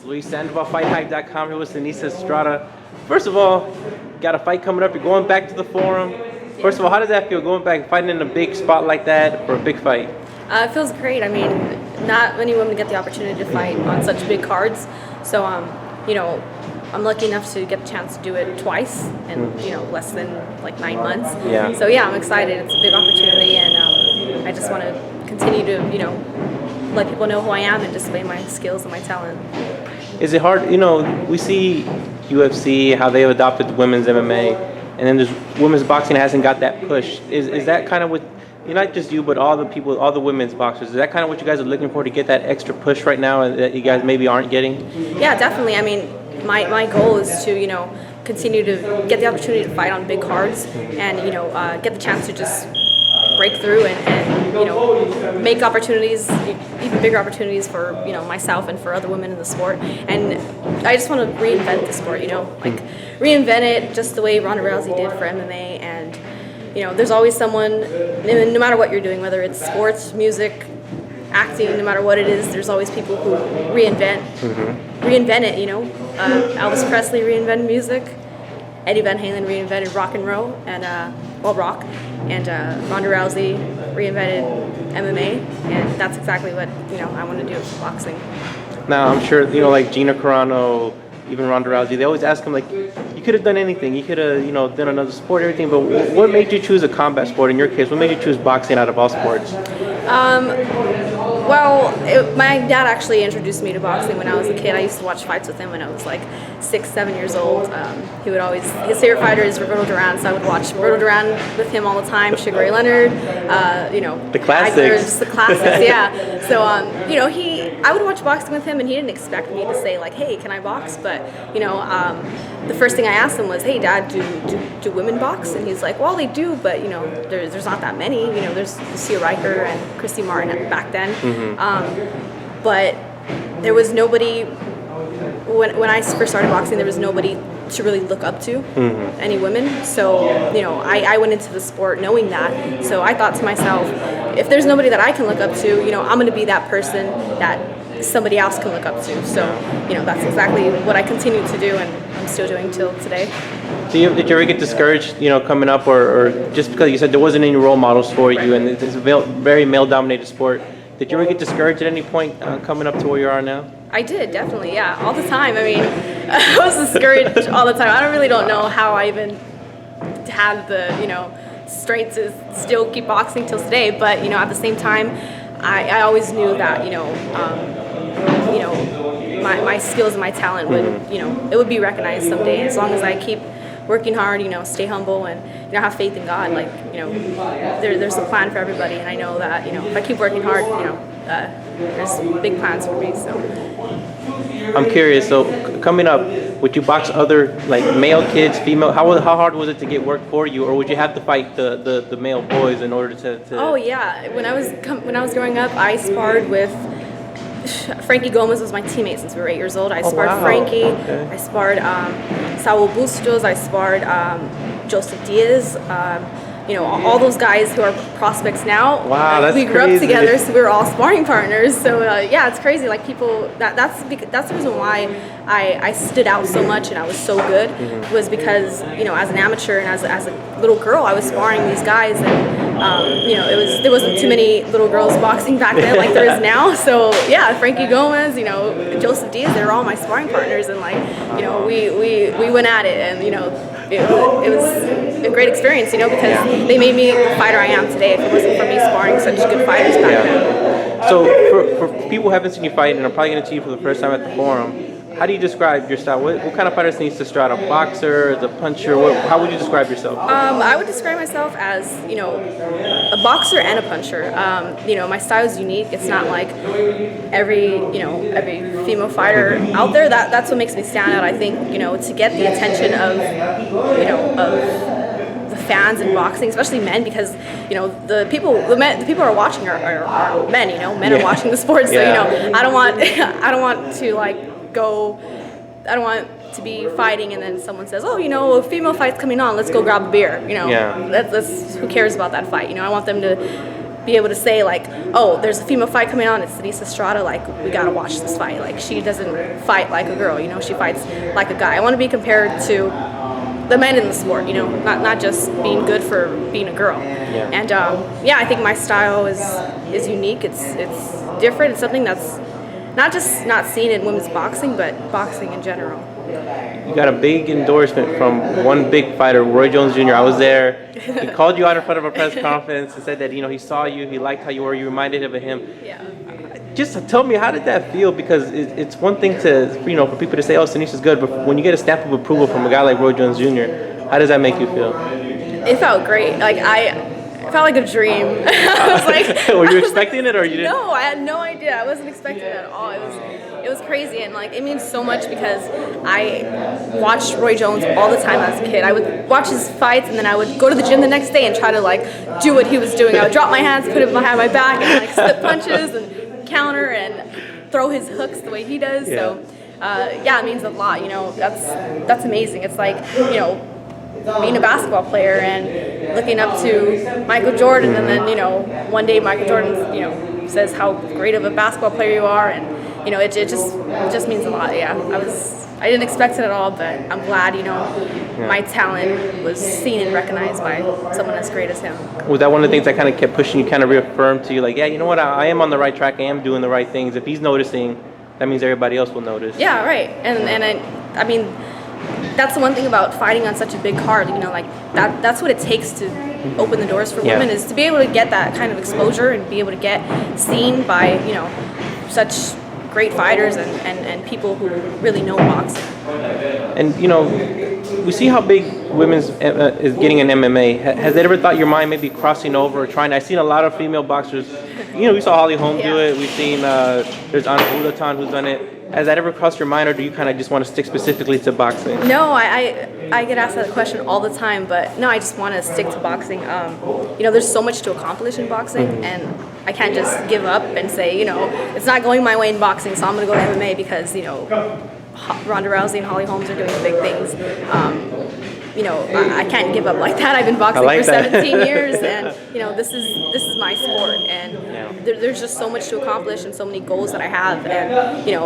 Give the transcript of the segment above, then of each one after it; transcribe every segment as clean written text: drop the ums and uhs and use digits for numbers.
Luis Sandoval, FightHype.com. Here with Seniesa Estrada. First of all, got a fight coming up. You're going back to the Forum. First of all, how does that feel, going back and fighting in a big spot like that for a big fight? It feels great. I mean, not many women get the opportunity to fight on such big cards. So, I'm lucky enough to get the chance to do it twice in, less than like 9 months. Yeah. So yeah, I'm excited. It's a big opportunity, and I just want to continue to, let people know who I am and display my skills and my talent. Is it hard? We see UFC, how they've adopted women's MMA, and then there's women's boxing hasn't got that push. Is that kind of what, not just you, but all the people, all the women's boxers, is that kind of what you guys are looking for, to get that extra push right now that you guys maybe aren't getting? Yeah, definitely. I mean, my goal is to, continue to get the opportunity to fight on big cards and, get the chance to just break through and make opportunities, even bigger opportunities for, myself and for other women in the sport. And I just want to reinvent the sport, reinvent it just the way Ronda Rousey did for MMA. And, there's always someone, no matter what you're doing, whether it's sports, music, acting, no matter what it is, there's always people who reinvent it, Elvis Presley reinvented music, Eddie Van Halen reinvented rock and roll, and rock, and Ronda Rousey reinvented MMA, and that's exactly what I want to do with boxing. Now I'm sure like Gina Carano, even Ronda Rousey, they always ask him, like, you could have done anything, you could have done another sport, everything, but what made you choose a combat sport? In your case, what made you choose boxing out of all sports? My dad actually introduced me to boxing when I was a kid. I used to watch fights with him when I was like 6, 7 years old. He would always, his favorite fighter is Roberto Duran, so I would watch Roberto Duran with him all the time, Sugar Ray Leonard, the classics. Just the classics, yeah. So, I would watch boxing with him, and he didn't expect me to say like, hey, can I box? But, the first thing I asked him was, hey, Dad, do women box? And he's like, well, they do, but, there's not that many. There's Lucia Riker and Christy Martin back then. But there was nobody, when I first started boxing, there was nobody to really look up to, any women. So, I went into the sport knowing that. So I thought to myself, if there's nobody that I can look up to, I'm going to be that person that somebody else can look up to. So, that's exactly what I continue to do, and I'm still doing till today. Did you ever get discouraged, coming up, or just because you said there wasn't any role models for you, and it's a very male-dominated sport? Did you ever get discouraged at any point coming up to where you are now? I did, definitely, yeah, all the time. I mean, I was discouraged all the time. I don't know how I even had the, strength to still keep boxing till today. But, at the same time, I always knew that, my skills and my talent would, it would be recognized someday. As long as I keep working hard, stay humble, and have faith in God. Like, there's a plan for everybody, and I know that if I keep working hard, there's big plans for me. So I'm curious. So coming up, would you box other like male kids, female? How hard was it to get work for you, or would you have to fight the male boys in order to? Oh yeah, when I was growing up, I sparred with. Frankie Gomez was my teammate since we were 8 years old. I sparred Frankie. Okay. I sparred Saul Bustos. I sparred Joseph Diaz. All those guys who are prospects now. Wow, that's we grew crazy. up together, so we were all sparring partners. So yeah, it's crazy. Like people, that's the reason why I stood out so much and I was so good, was because as an amateur and as a little girl, I was sparring these guys, and there wasn't too many little girls boxing back then like there is now. So yeah, Frankie Gomez, Joseph Diaz, they were all my sparring partners, and we went at it, and it was a great experience, because they made me the fighter I am today. If it wasn't for me sparring such good fighters back then. So for people who haven't seen you fight and are probably going to see you for the first time at the Forum, how do you describe your style? What kind of fighter is Seniesa Estrada? A boxer, a puncher? How would you describe yourself? I would describe myself as, a boxer and a puncher. My style is unique. It's not like every female fighter out there. That's what makes me stand out. I think, to get the attention of the fans in boxing, especially men, because the people who are watching are men. Men are watching the sport. So I don't want to be fighting and then someone says, oh, a female fight's coming on, let's go grab a beer. That's who cares about that fight. I want them to be able to say like, oh, there's a female fight coming on, it's Seniesa Estrada, like we gotta watch this fight. Like she doesn't fight like a girl, you know, she fights like a guy. I want to be compared to the men in the sport, you know, not just being good for being a girl. Yeah. And yeah, I think my style is unique. It's different. It's something that's not seen in women's boxing, but boxing in general. You got a big endorsement from one big fighter, Roy Jones Jr. I was there. He called you out in front of a press conference and said that, you know, he saw you, he liked how you were, you reminded him of him. Yeah. Just tell me, how did that feel? Because it's one thing to, you know, for people to say, oh, Seniesa's good, but when you get a stamp of approval from a guy like Roy Jones Jr., how does that make you feel? It felt great. Like it felt like a dream. I was like, were you expecting it, or you didn't? No, I had no idea. I wasn't expecting it at all. It was crazy, and like it means so much because I watched Roy Jones all the time as a kid. I would watch his fights, and then I would go to the gym the next day and try to like do what he was doing. I would drop my hands, put him behind my back, and like slip punches and counter and throw his hooks the way he does. Yeah. So yeah, it means a lot. You know, that's amazing. It's like, you know, being a basketball player and looking up to Michael Jordan, and then, you know, one day Michael Jordan, you know, says how great of a basketball player you are, and you know, it just means a lot. Yeah, I didn't expect it at all, but I'm glad, you know, my talent was seen and recognized by someone as great as him. Was that one of the things that kind of kept pushing you, kind of reaffirmed to you, like, yeah, you know what, I am on the right track, I am doing the right things. If he's noticing, that means everybody else will notice. Yeah, right. And I mean, that's the one thing about fighting on such a big card, you know, like that's what it takes to open the doors for women, is to be able to get that kind of exposure and be able to get seen by, you know, such great fighters and people who really know boxing. And, you know, we see how big women's is getting in MMA. Has it ever thought your mind maybe crossing over or trying? I've seen a lot of female boxers. You know, we saw Holly Holm do it. We've seen there's Anna Bulatan who's done it. Has that ever crossed your mind, or do you kind of just want to stick specifically to boxing? No, I get asked that question all the time, but no, I just want to stick to boxing. You know, there's so much to accomplish in boxing, and I can't just give up and say, you know, it's not going my way in boxing, so I'm going to go to MMA because, you know, Ronda Rousey and Holly Holmes are doing big things. You know, I can't give up like that. I've been boxing for 17 years, and you know, this is my sport, and there's just so much to accomplish and so many goals that I have. And you know,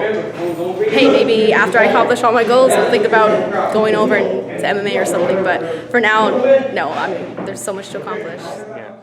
hey, maybe after I accomplish all my goals, I'll think about going over to MMA or something. But for now, no. I mean, there's so much to accomplish. Yeah.